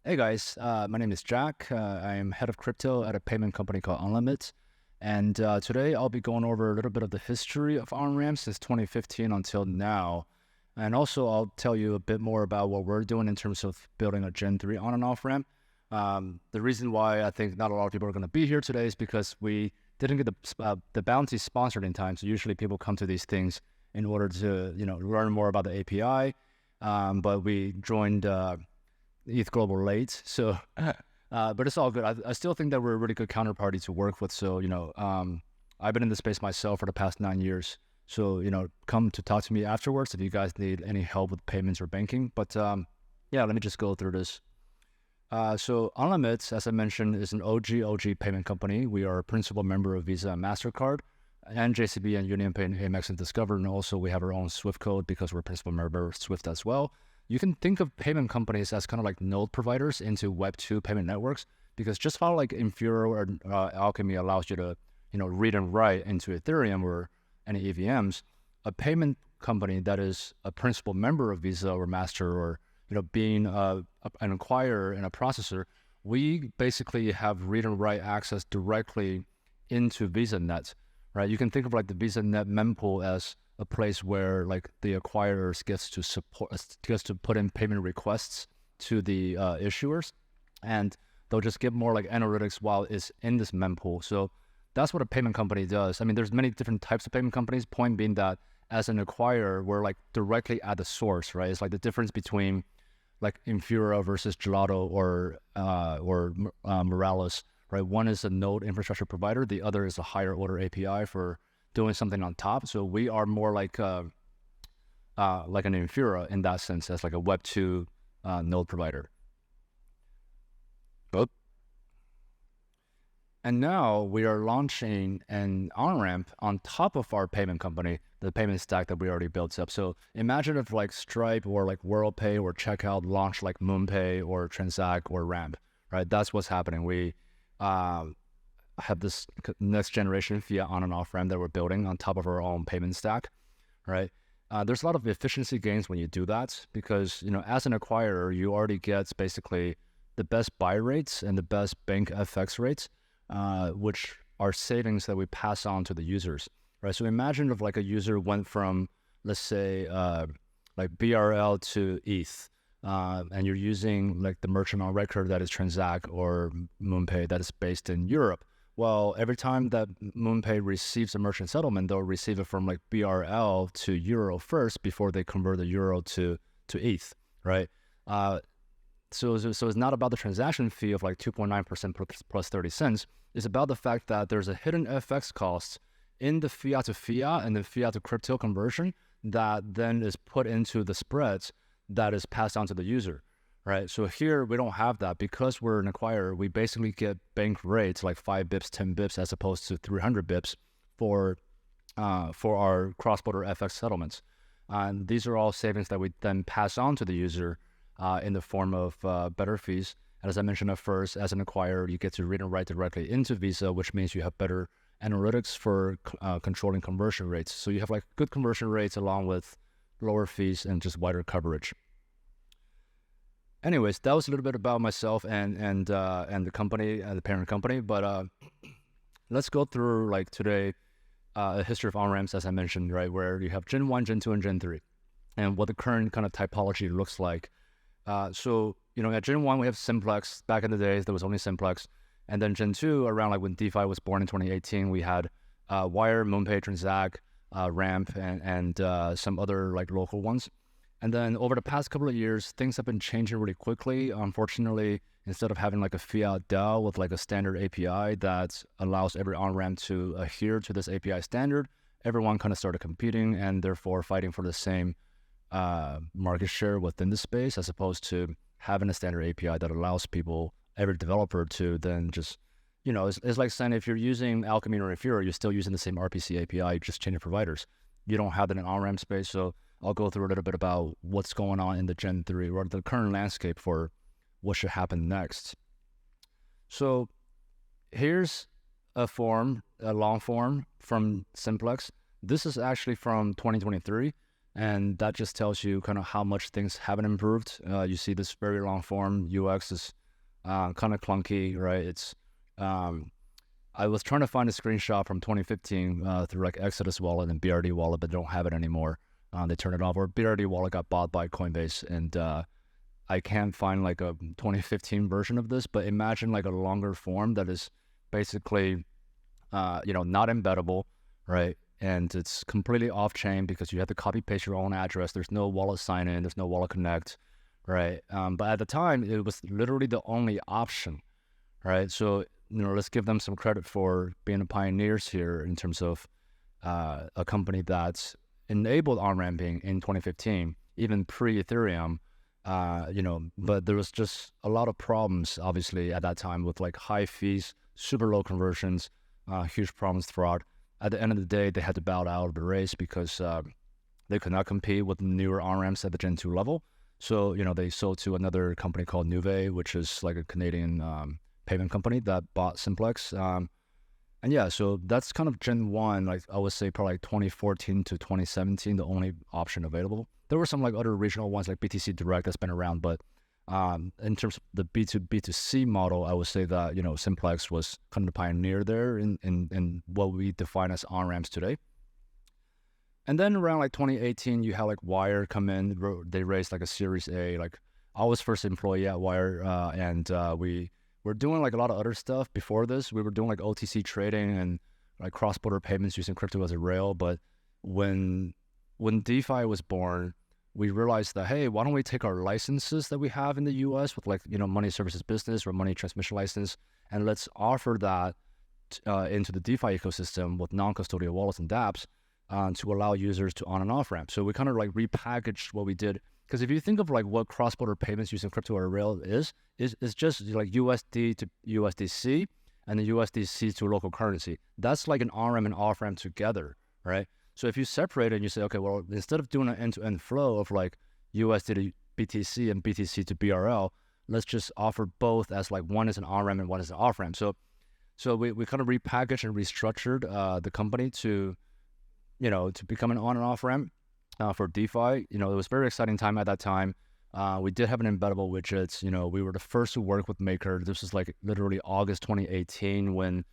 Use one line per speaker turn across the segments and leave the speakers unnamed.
Hey guys, my name is Jack. I am head of crypto at a payment company called UNLIMIT. And today I'll be going over a little bit of the history of OnRamp since 2015 until now. And also I'll tell you a bit more about what we're doing in terms of building a Gen3 on and off ramp. The reason why I think not a lot of people are going to be here today is because we didn't get the bounty sponsored in time. So usually people come to these things in order to learn more about the API. But we joined ETHGlobal late, so but it's all good. I still think that we're a really good counterparty to work with. So I've been in the space myself for the past 9 years. So come to talk to me afterwards if you guys need any help with payments or banking. But yeah, let me just go through this. So UNLIMIT, as I mentioned, is an OG payment company. We are a principal member of Visa and MasterCard, and JCB and UnionPay and Amex and Discover. And also we have our own Swift code because we're a principal member of Swift as well. You can think of payment companies as kind of like node providers into Web2 payment networks, because just how like Infura or Alchemy allows you to read and write into Ethereum or any EVMs, a payment company that is a principal member of Visa or Master or being an acquirer and a processor, we basically have read and write access directly into VisaNet, right? You can think of like the VisaNet mempool as a place where like the acquirers gets to put in payment requests to the issuers, and they'll just get more like analytics while it's in this mempool. So that's what a payment company does. I mean, there's many different types of payment companies. Point being that as an acquirer, we're like directly at the source, right? It's like the difference between like Infura versus Gelato or Morales, right? One is a node infrastructure provider. The other is a higher order API for doing something on top. So we are more like an Infura in that sense, as like a Web2 node provider. Good. And now we are launching an on-ramp on top of our payment company, the payment stack that we already built up. So imagine if like Stripe or like WorldPay or Checkout launched like MoonPay or Transact or Ramp, right? That's what's happening. We have this next generation Fiat on and off ramp that we're building on top of our own payment stack, right? There's a lot of efficiency gains when you do that, because as an acquirer, you already get basically the best buy rates and the best bank FX rates, which are savings that we pass on to the users, right? So imagine if like a user went from, let's say, like BRL to ETH, and you're using like the merchant on record that is Transact or MoonPay that is based in Europe. Well, every time that MoonPay receives a merchant settlement, they'll receive it from like BRL to Euro first before they convert the Euro to ETH, right? So it's not about the transaction fee of like 2.9% plus 30 cents. It's about the fact that there's a hidden FX cost in the fiat to fiat and the fiat to crypto conversion that then is put into the spreads that is passed on to the user, right? So here we don't have that because we're an acquirer. We basically get bank rates like 5 bips, 10 bips, as opposed to 300 bips for our cross-border FX settlements. And these are all savings that we then pass on to the user in the form of better fees. And as I mentioned at first, as an acquirer, you get to read and write directly into Visa, which means you have better analytics for controlling conversion rates. So you have like good conversion rates along with lower fees and just wider coverage. Anyways, that was a little bit about myself and the company, the parent company. But let's go through like today a history of on-ramps, as I mentioned, right, where you have Gen 1, Gen 2, and Gen 3, and what the current kind of typology looks like. So at Gen 1, we have Simplex. Back in the days, there was only Simplex. And then Gen 2, around like when DeFi was born in 2018, we had Wire, MoonPay, Transact, Ramp, and some other like local ones. And then over the past couple of years, things have been changing really quickly. Unfortunately, instead of having like a fiat DAO with like a standard API that allows every on-ramp to adhere to this API standard, everyone kind of started competing and therefore fighting for the same market share within the space, as opposed to having a standard API that allows people, every developer, to then just, it's like saying if you're using Alchemy or Infura, you're still using the same RPC API, just changing providers. You don't have that in on-ramp space. So I'll go through a little bit about what's going on in the Gen 3 or the current landscape for what should happen next. So here's a long form from Simplex. This is actually from 2023. And that just tells you kind of how much things haven't improved. You see this very long form UX is kind of clunky, right? It's I was trying to find a screenshot from 2015 through like Exodus Wallet and BRD Wallet, but they don't have it anymore. They turned it off, or BRD Wallet got bought by Coinbase, and I can't find like a 2015 version of this. But imagine like a longer form that is basically, not embeddable, right? And it's completely off chain because you have to copy paste your own address. There's no wallet sign in, there's no wallet connect, right? But at the time, it was literally the only option, right? So let's give them some credit for being the pioneers here in terms of a company that's enabled on-ramping in 2015, even pre-Ethereum, but there was just a lot of problems, obviously, at that time with like high fees, super low conversions, huge problems, fraud. At the end of the day, they had to bow out of the race because they could not compete with newer on-ramps at the Gen 2 level. So, they sold to another company called Nuve, which is like a Canadian payment company that bought Simplex. And yeah, so that's kind of Gen 1, like I would say probably like 2014 to 2017, the only option available. There were some like other regional ones like BTC Direct that's been around, but in terms of the B2C model, I would say that, Simplex was kind of the pioneer there in what we define as on-ramps today. And then around like 2018, you had like Wire come in. They raised like a Series A. Like I was first employee at Wire, and we were doing like a lot of other stuff before this. We were doing like OTC trading and like cross-border payments using crypto as a rail. But when DeFi was born, we realized that, hey, why don't we take our licenses that we have in the US with like, money services business or money transmission license, and let's offer that into the DeFi ecosystem with non-custodial wallets and dApps to allow users to on and off ramp. So we kind of like repackaged what we did. Because if you think of like what cross-border payments using crypto or rail is just like USD to USDC and then USDC to local currency. That's like an on-ramp and off-ramp together, right? So if you separate it and you say, okay, well, instead of doing an end-to-end flow of like USD to BTC and BTC to BRL, let's just offer both as like one is an on-ramp and one is an off-ramp. So we kind of repackaged and restructured the company to become an on and off-ramp for DeFi. It was a very exciting time at that time. We did have an embeddable widgets. We were the first to work with Maker. This was like literally August 2018 when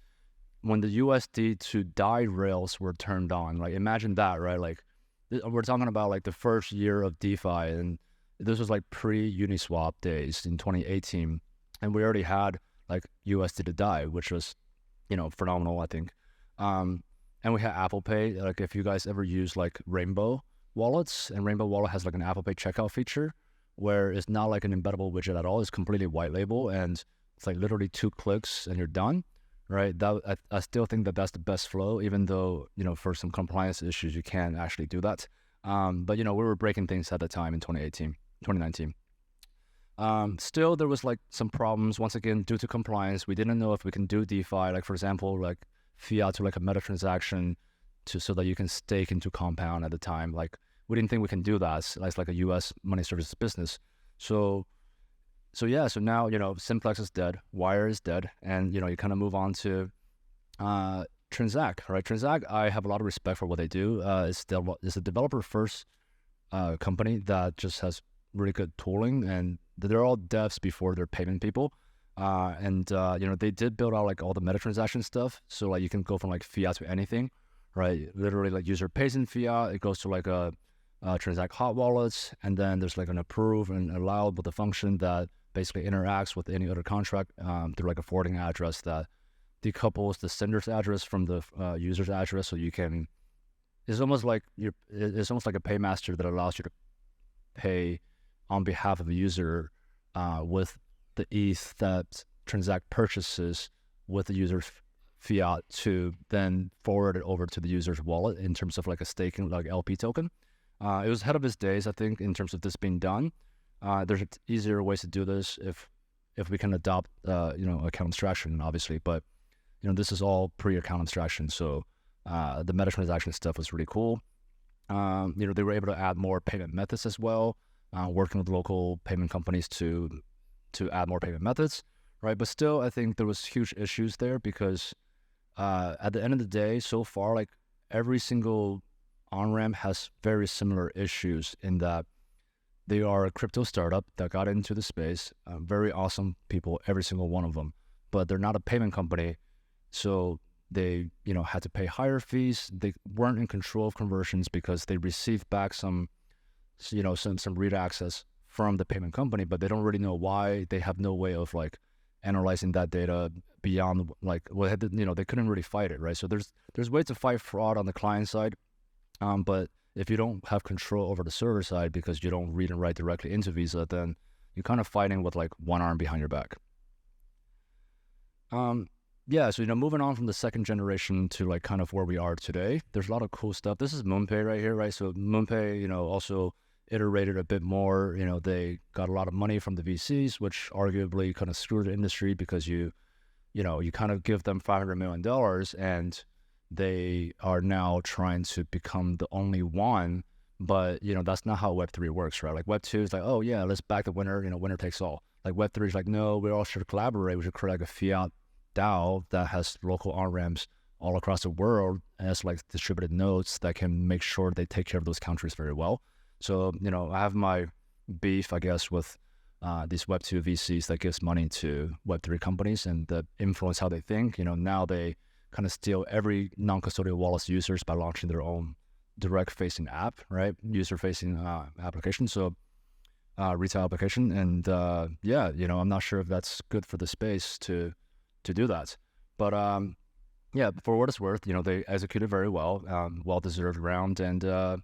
the USD to DAI rails were turned on. Like imagine that, right? Like we're talking about like the first year of DeFi, and this was like pre-Uniswap days in 2018, and we already had like USD to DAI, which was phenomenal, I think. And we had Apple Pay. Like if you guys ever use like Rainbow wallets, and Rainbow Wallet has like an Apple Pay checkout feature where it's not like an embeddable widget at all. It's completely white label, and it's like literally 2 clicks and you're done. Right, I still think that that's the best flow, even though, for some compliance issues, you can't actually do that. But, we were breaking things at the time in 2019. Still, there was like some problems, once again, due to compliance. We didn't know if we can do DeFi, like, for example, like fiat to like a meta transaction so that you can stake into Compound at the time. Like, we didn't think we can do that as like a US money services business. So now, Simplex is dead, Wire is dead, and, you kind of move on to Transact, right? Transact, I have a lot of respect for what they do. It's a developer-first company that just has really good tooling, and they're all devs before they're payment people. They did build out like all the meta transaction stuff. So like you can go from like fiat to anything, right? Literally like user pays in fiat, it goes to like a Transact hot wallets, and then there's like an approve and allow with the function that basically interacts with any other contract through like a forwarding address that decouples the sender's address from the user's address, so you can. It's almost like a paymaster that allows you to pay on behalf of a user with the ETH that Transact purchases with the user's fiat to then forward it over to the user's wallet in terms of like a staking like LP token. It was ahead of its days, I think, in terms of this being done. There's easier ways to do this if we can adopt account abstraction, obviously, but this is all pre-account abstraction, so the meta transaction stuff was really cool. They were able to add more payment methods as well, working with local payment companies to add more payment methods, right? But still, I think there was huge issues there because at the end of the day, so far, like every single Onramp has very similar issues in that they are a crypto startup that got into the space, very awesome people, every single one of them, but they're not a payment company. So they, had to pay higher fees. They weren't in control of conversions because they received back some read access from the payment company, but they don't really know why. They have no way of like analyzing that data beyond they couldn't really fight it, right? So there's ways to fight fraud on the client side, but if you don't have control over the server side because you don't read and write directly into Visa, then you're kind of fighting with like one arm behind your back. So moving on from the second generation to like kind of where we are today, there's a lot of cool stuff. This is MoonPay right here, right? So MoonPay, also iterated a bit more. They got a lot of money from the VCs, which arguably kind of screwed the industry because you kind of give them $500 million and they are now trying to become the only one. But, that's not how Web3 works, right? Like Web2 is like, oh yeah, let's back the winner, winner takes all. Like Web3 is like, no, we all should collaborate. We should create like a fiat DAO that has local on-ramps all across the world as like distributed nodes that can make sure they take care of those countries very well. So, I have my beef, I guess, with these Web2 VCs that gives money to Web3 companies and that influence how they think. Now they kind of steal every non-custodial wallet's users by launching their own direct-facing app, right? User-facing application, so retail application. And I'm not sure if that's good for the space to do that. But for what it's worth, they executed very well, well-deserved round, and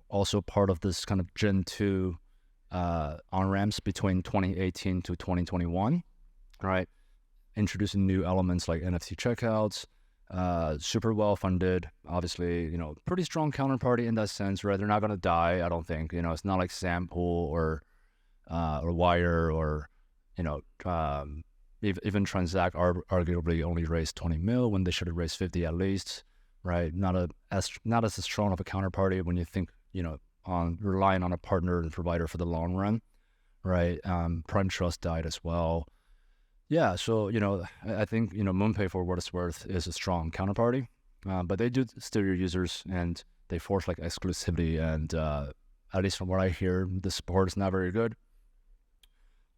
also part of this kind of Gen 2 on-ramps between 2018 to 2021, right? Introducing new elements like NFT checkouts, super well-funded, obviously, pretty strong counterparty in that sense, right? They're not going to die, I don't think. It's not like Sampool or Wire or, even Transact arguably only raised 20 mil when they should have raised 50 at least, right? Not as strong of a counterparty when you think, on relying on a partner and provider for the long run, right? Prime Trust died as well. Yeah, so, I think, MoonPay, for what it's worth, is a strong counterparty, but they do steal your users and they force like exclusivity, and at least from what I hear, the support is not very good.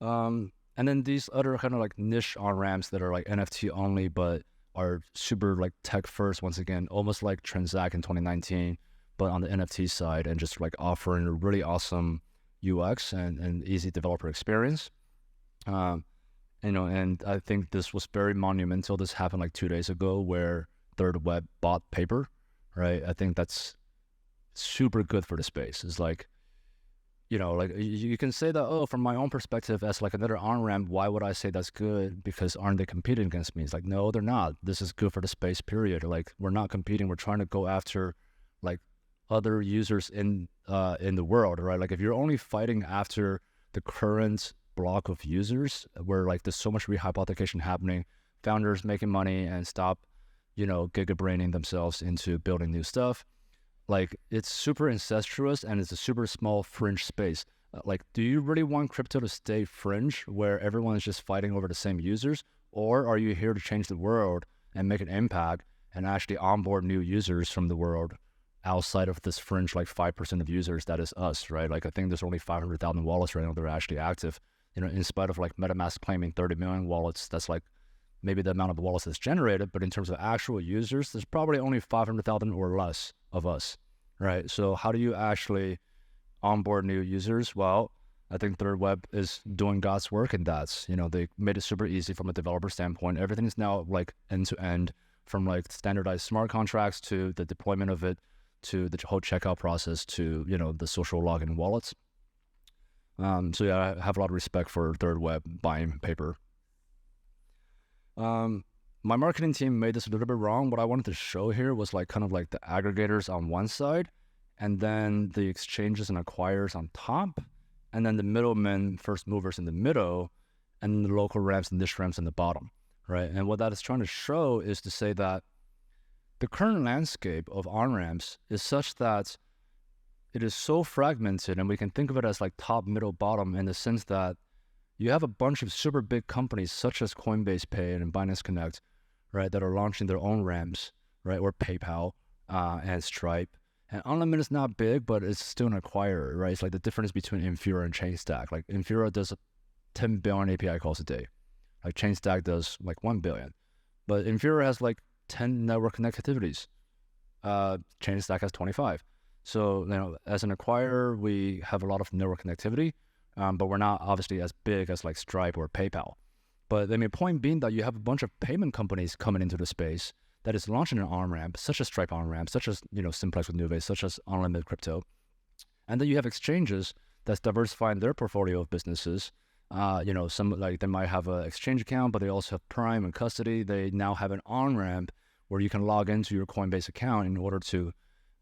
And then these other kind of like niche on-ramps that are like NFT only, but are super like tech first, once again, almost like Transact in 2019, but on the NFT side, and just like offering a really awesome UX and easy developer experience. And I think this was very monumental. This happened like 2 days ago where Third Web bought Paper, right? I think that's super good for the space. It's like, like you can say that, oh, from my own perspective as like another on-ramp, why would I say that's good? Because aren't they competing against me? It's like, no, they're not. This is good for the space, period. Like, we're not competing. We're trying to go after like other users in the world, right? Like if you're only fighting after the current block of users where like there's so much rehypothecation happening, founders making money and stop, gigabraining themselves into building new stuff, like it's super incestuous and it's a super small fringe space. Like, do you really want crypto to stay fringe where everyone is just fighting over the same users? Or are you here to change the world and make an impact and actually onboard new users from the world outside of this fringe, like 5% of users that is us, right? Like I think there's only 500,000 wallets right now that are actually active, in spite of like MetaMask claiming 30 million wallets. That's like maybe the amount of wallets that's generated, but in terms of actual users, there's probably only 500,000 or less of us, right? So how do you actually onboard new users? Well, I think Third Web is doing God's work in that. They made it super easy from a developer standpoint. Everything is now like end to end, from like standardized smart contracts to the deployment of it, to the whole checkout process, to, the social login wallets. So yeah, I have a lot of respect for Third Web buying Paper. My marketing team made this a little bit wrong. What I wanted to show here was like kind of like the aggregators on one side, and then the exchanges and acquirers on top, and then the middlemen, first movers in the middle, and the local ramps and niche ramps in the bottom, right? And what that is trying to show is to say that the current landscape of on-ramps is such that it is so fragmented, and we can think of it as like top, middle, bottom, in the sense that you have a bunch of super big companies such as Coinbase Pay and Binance Connect, right, that are launching their own ramps, right, or PayPal, and Stripe. And Unlimited is not big, but it's still an acquirer, right? It's like the difference between Infura and Chainstack. Like Infura does 10 billion API calls a day. Like Chainstack does like 1 billion. But Infura has like 10 network connectivities. Chainstack has 25. So, as an acquirer, we have a lot of network connectivity, but we're not obviously as big as like Stripe or PayPal. But point being that you have a bunch of payment companies coming into the space that is launching an on-ramp, such as Stripe on-ramp, such as, Simplex with Nuvei, such as Unlimited Crypto. And then you have exchanges that's diversifying their portfolio of businesses. Some like they might have an exchange account, but they also have Prime and custody. They now have an on-ramp where you can log into your Coinbase account in order to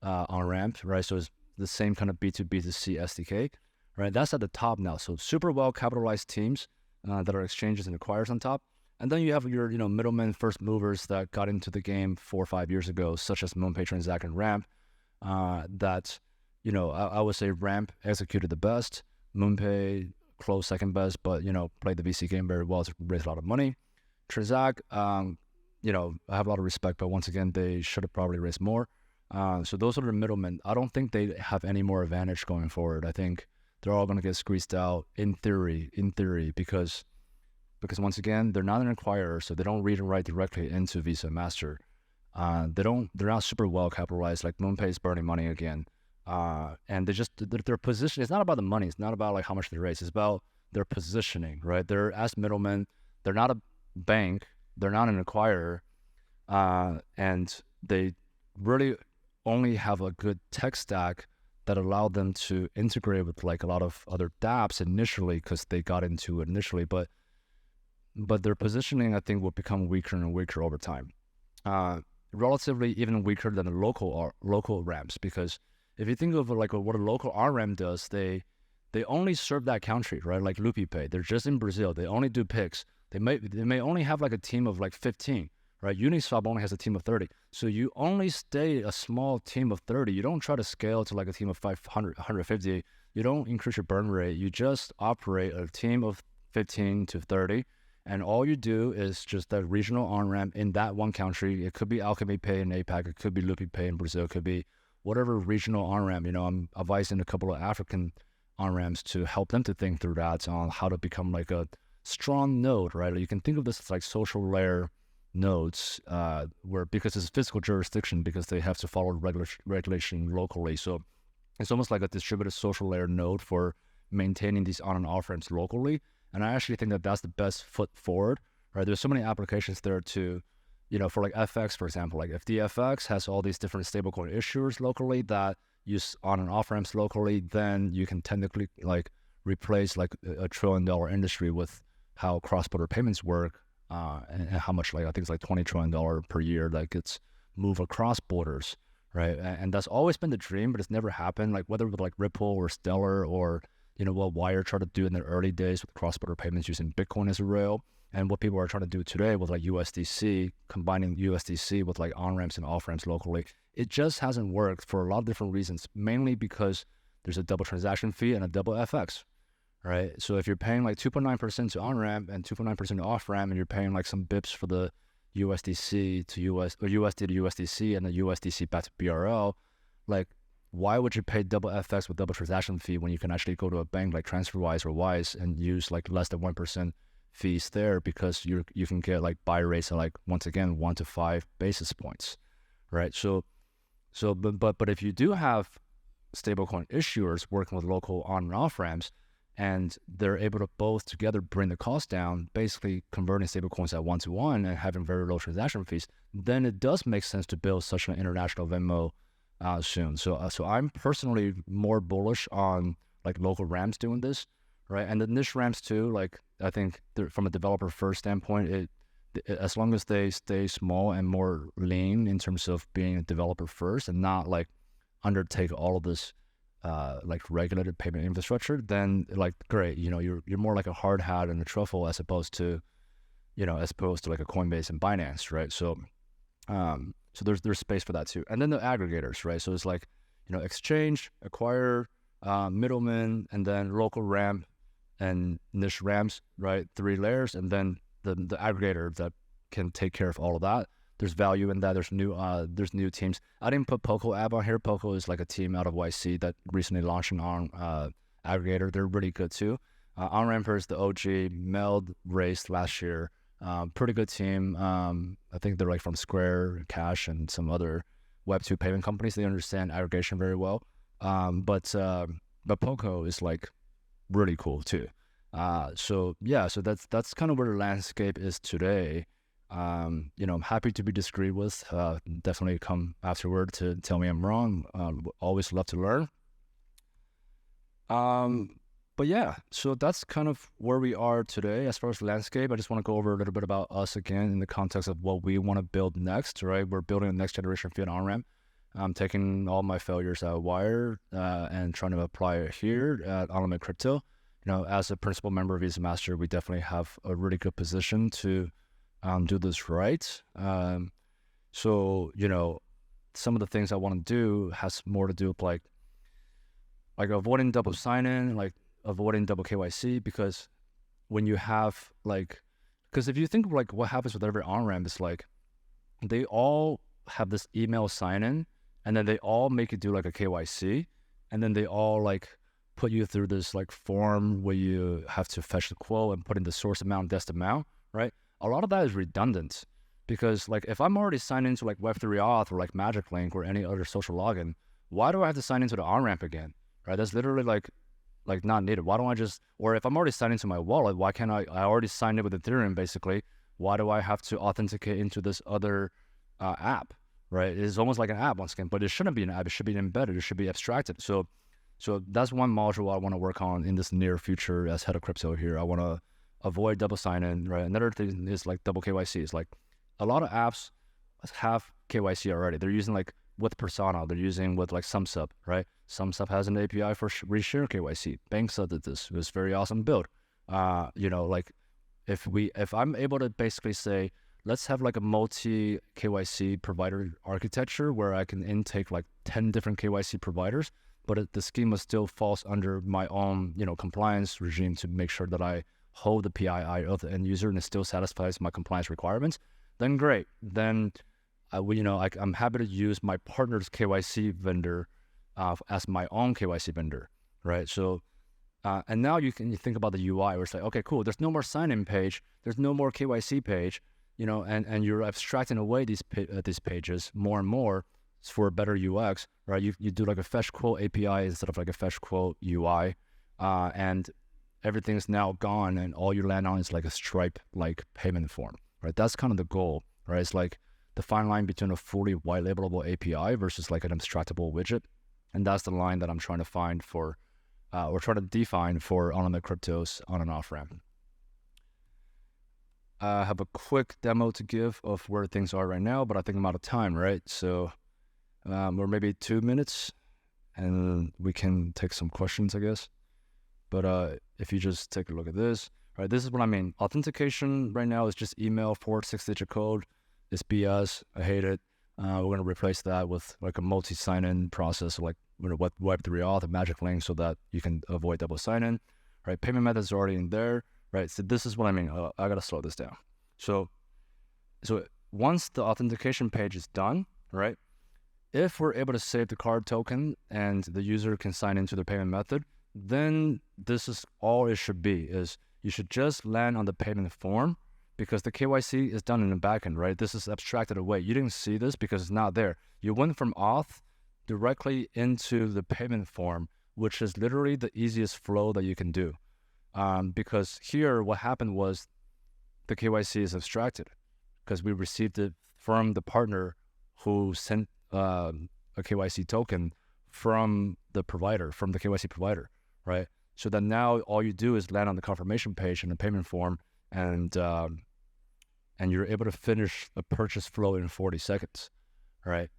on-ramp, right? So it's the same kind of B2B2C SDK, right? That's at the top now. So super well capitalized teams that are exchanges and acquirers on top. And then you have your, middlemen, first movers that got into the game 4 or 5 years ago, such as MoonPay, Transact, and Ramp. That, I would say Ramp executed the best. MoonPay close second best, but played the VC game very well to raise a lot of money. Transact, I have a lot of respect, but once again, they should have probably raised more. So those are the middlemen. I don't think they have any more advantage going forward. I think they're all going to get squeezed out in theory, because once again, they're not an acquirer, so they don't read and write directly into Visa and Master. They're not super well capitalized. Like MoonPay is burning money again. And their position, it's not about the money. It's not about like how much they raise. It's about their positioning, right? They're as middlemen. They're not a bank. They're not an acquirer. And they really only have a good tech stack that allowed them to integrate with like a lot of other dApps initially, because they got into it initially. But their positioning, I think, will become weaker and weaker over time. Relatively even weaker than the local ramps, because if you think of like what a local on-ramp does, they only serve that country, right? Like LupiPay, they're just in Brazil. They only do Pix. They may only have like a team of like 15, right? Uniswap only has a team of 30. So you only stay a small team of 30. You don't try to scale to like a team of 500, 150. You don't increase your burn rate. You just operate a team of 15 to 30. And all you do is just that regional on-ramp in that one country. It could be Alchemy Pay in APAC. It could be LupiPay in Brazil. It could be whatever regional on-ramp. I'm advising a couple of African on-ramps to help them to think through that on how to become like a strong node, right? You can think of this as like social layer nodes, where because it's physical jurisdiction, because they have to follow regulation locally. So it's almost like a distributed social layer node for maintaining these on and off ramps locally. And I actually think that that's the best foot forward, right? There's so many applications there to, for like FX, for example, like if the FX has all these different stablecoin issuers locally that use on and off ramps locally, then you can technically like replace like $1 trillion industry with how cross-border payments work, and how much, like I think it's like $20 trillion per year that gets moved across borders, right? And that's always been the dream, but it's never happened. Like whether with like Ripple or Stellar or what Wire tried to do in the early days with cross-border payments using Bitcoin as a rail, and what people are trying to do today with like USDC, combining USDC with like on-ramps and off-ramps locally, it just hasn't worked for a lot of different reasons, mainly because there's a double transaction fee and a double FX, right? So if you're paying like 2.9% to on-ramp and 2.9% to off-ramp, and you're paying like some bips for the USDC to US, or USD to USDC and the USDC back to BRL, like why would you pay double FX with double transaction fee when you can actually go to a bank like TransferWise or Wise and use like less than 1% fees there, because you can get like buy rates of like, once again, 1 to 5 basis points, right? But if you do have stablecoin issuers working with local on and off ramps, and they're able to both together bring the cost down, basically converting stablecoins at 1-to-1 and having very low transaction fees, then it does make sense to build such an international Venmo soon. So I'm personally more bullish on like local ramps doing this, right? And the niche ramps too. Like I think from a developer first standpoint, it as long as they stay small and more lean in terms of being a developer first and not like undertake all of this like regulated payment infrastructure, then like great, you're more like a hard hat and a truffle as opposed to like a Coinbase and Binance, right? So there's space for that too. And then the aggregators, right? So it's like, exchange, acquire, middleman, and then local ramp and niche ramps, right? 3 layers, and then the aggregator that can take care of all of that. there's value in that. There's new teams. I didn't put Poco app on here. Poco is like a team out of YC that recently launched an aggregator. They're really good too. Onramper is the OG Meld race last year. Pretty good team. I think they're like from Square, Cash, and some other Web2 payment companies. They understand aggregation very well. But Poco is like really cool too. So that's kind of where the landscape is today. I'm happy to be disagreed with. Definitely come afterward to tell me I'm wrong. Always love to learn. But yeah, so that's kind of where we are today as far as the landscape. I just want to go over a little bit about us again in the context of what we want to build next, right? We're building a next generation Fiat Onramp. I'm taking all my failures at Wire and trying to apply it here at UNLIMIT Crypto. As a principal member of Visa Master, we definitely have a really good position to do this right. So some of the things I want to do has more to do with like avoiding double sign-in, like avoiding double KYC, because when you have because if you think of like what happens with every on-ramp, it's like they all have this email sign-in, and then they all make you do like a KYC, and then they all like put you through this like form where you have to fetch the quote and put in the source amount, dest amount, right? A lot of that is redundant, because like if I'm already signed into like Web3 Auth or like Magic Link or any other social login, why do I have to sign into the on-ramp again, right? That's literally like not needed. Why don't I just, or if I'm already signed into my wallet, why can't I already signed it with Ethereum basically. Why do I have to authenticate into this other app, right? It's almost like an app once again, but it shouldn't be an app. It should be embedded. It should be abstracted. So that's one module I want to work on in this near future as head of crypto here. I want to avoid double sign-in, right? Another thing is like double KYC. It's like a lot of apps have KYC already. They're using like with Persona, they're using with like SumSub, right? SumSub has an API for reshare KYC. Banksa did this. It was a very awesome build. Like if I'm able to basically say, let's have like a multi KYC provider architecture where I can intake like 10 different KYC providers, but the schema still falls under my own, compliance regime to make sure that I hold the PII of the end user and it still satisfies my compliance requirements, then great. Then, I'm happy to use my partner's KYC vendor as my own KYC vendor, right? So, and now you think about the UI where it's like, okay, cool. There's no more sign-in page. There's no more KYC page, and you're abstracting away these pages more and more for a better UX, right? You do like a fetch quote API instead of like a fetch quote UI, and everything's now gone, and all you land on is like a Stripe like payment form, right? That's kind of the goal, right? It's like the fine line between a fully white labelable API versus like an abstractable widget, and that's the line that I'm trying to find for, or trying to define for UNLIMIT Crypto's on and off ramp. I have a quick demo to give of where things are right now, but I think I'm out of time, right? So, or maybe 2 minutes, and we can take some questions, I guess. But if you just take a look at this, right, this is what I mean. Authentication right now is just email, 4 6-digit code. It's BS. I hate it. We're going to replace that with like a multi sign-in process, like Web3 Auth and Magic Link, so that you can avoid double sign-in, right? Payment methods are already in there, right? So this is what I mean. I got to slow this down. So once the authentication page is done, right, if we're able to save the card token and the user can sign into the payment method, then this is all it should be, is you should just land on the payment form, because the KYC is done in the backend, right? This is abstracted away. You didn't see this because it's not there. You went from auth directly into the payment form, which is literally the easiest flow that you can do. Because here what happened was the KYC is abstracted because we received it from the partner who sent a KYC token from the provider, from the KYC provider, right? So that now all you do is land on the confirmation page in the payment form, and you're able to finish a purchase flow in 40 seconds, right?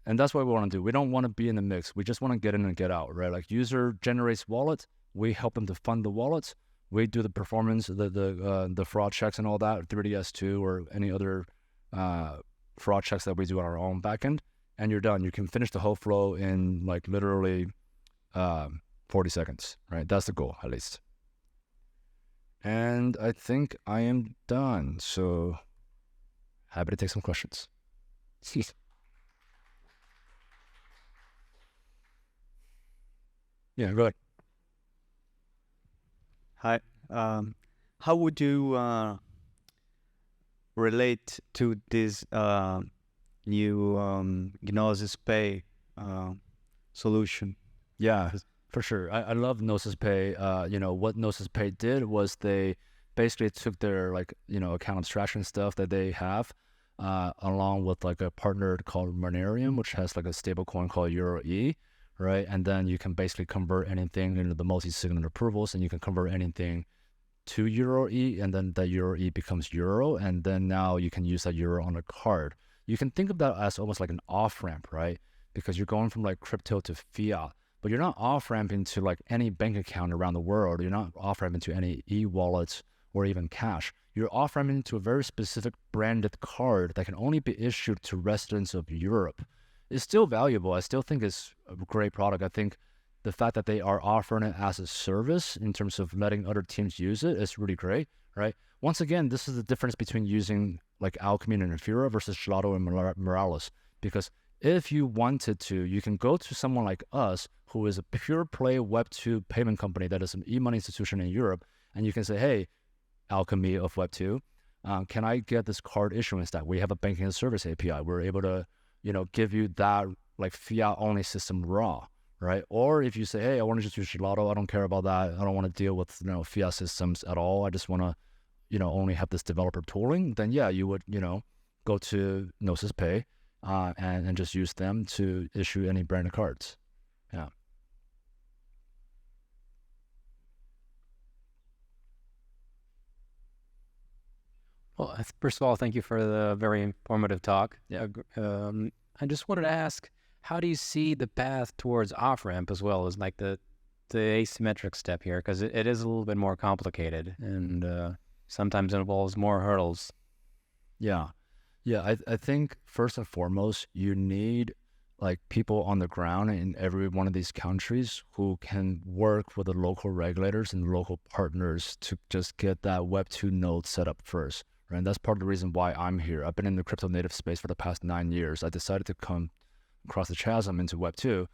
And that's what we want to do. We don't want to be in the mix. We just want to get in and get out, right? Like user generates wallet, we help them to fund the wallet. We do the performance, the fraud checks and all that, 3DS2 or any other fraud checks that we do on our own backend, and you're done. You can finish the whole flow in like literally 40 seconds, right? That's the goal, at least. And I think I am done. So happy to take some questions. Yeah, go ahead.
Hi. How would you relate to this new Gnosis Pay solution?
Yeah, for sure. I love Nosis Pay. What Nosis Pay did was they basically took their account abstraction stuff that they have, along with like a partner called Monerium, which has like a stable coin called Euro E, right? And then you can basically convert anything into the multi-signet approvals, and you can convert anything to Euro E, and then that Euro E becomes Euro, and then now you can use that Euro on a card. You can think of that as almost like an off-ramp, right? Because you're going from like crypto to fiat, but you're not off-ramping to like any bank account around the world. You're not off-ramping to any e-wallets or even cash. You're off-ramping to a very specific branded card that can only be issued to residents of Europe. It's still valuable. I still think it's a great product. I think the fact that they are offering it as a service in terms of letting other teams use it is really great, right? Once again, this is the difference between using like Alchemy and Infura versus Gelato and Morales. Because if you wanted to, you can go to someone like us, who is a pure play Web2 payment company that is an e-money institution in Europe, and you can say, hey, Alchemy of Web2, can I get this card issuance that we have a banking as a service API? We're able to, give you that like fiat only system raw, right? Or if you say, hey, I want to just use Gelato, I don't care about that. I don't want to deal with fiat systems at all. I just want to, only have this developer tooling. Then yeah, you would, go to Nosis Pay and just use them to issue any branded cards. Yeah.
Well, first of all, thank you for the very informative talk.
Yeah.
I just wanted to ask, how do you see the path towards off-ramp as well as like the asymmetric step here? Because it is a little bit more complicated and sometimes involves more hurdles.
Yeah. I think first and foremost, you need like people on the ground in every one of these countries who can work with the local regulators and local partners to just get that Web2 node set up first. Right? And that's part of the reason why I'm here. I've been in the crypto native space for the past 9 years. I decided to come across the chasm into Web2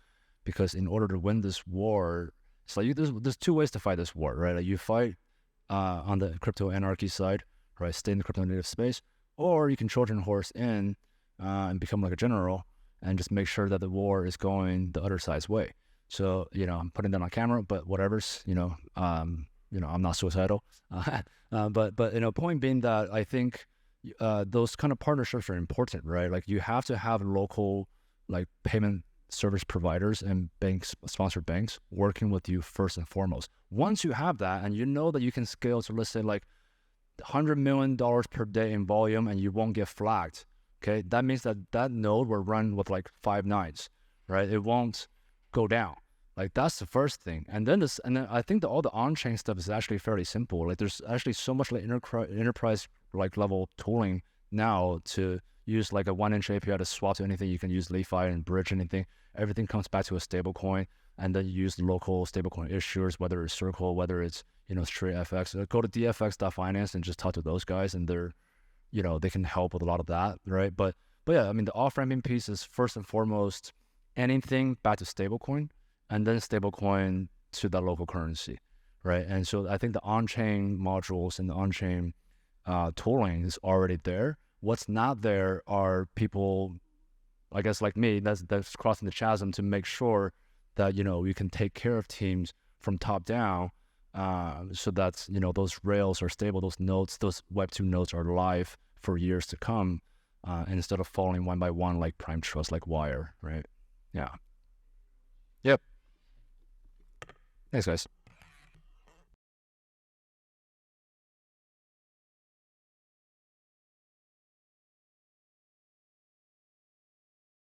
because in order to win this war, it's like there's two ways to fight this war, right? Like you fight on the crypto anarchy side, right? Stay in the crypto native space, or you can Trojan horse in and become like a general and just make sure that the war is going the other side's way. So, I'm putting that on camera, but whatever's, I'm not suicidal. But point being that I think those kind of partnerships are important, right? Like you have to have local like payment service providers and sponsored banks working with you first and foremost. Once you have that and you know that you can scale to, let's say, like $100 million per day in volume and you won't get flagged, okay? That means that node will run with like 5 nines, right? It won't go down. Like that's the first thing. And then I think that all the on-chain stuff is actually fairly simple. Like there's actually so much like enterprise like level tooling now to use like a 1-inch API to swap to anything. You can use DeFi and bridge anything. Everything comes back to a stable coin, and then you use the local stablecoin issuers, whether it's Circle, whether it's straight FX. Go to dfx.finance and just talk to those guys, and they're they can help with a lot of that, right? But yeah, I mean the off-ramping piece is first and foremost anything back to stablecoin, and then stablecoin to that local currency, right? And so I think the on-chain modules and the on-chain tooling is already there. What's not there are people, I guess, like me, that's crossing the chasm to make sure that we can take care of teams from top down, so that those rails are stable, those nodes, those Web2 nodes are live for years to come, and instead of falling one by one like Prime Trust, like Wire, right? Yeah. Yep. Thanks, guys.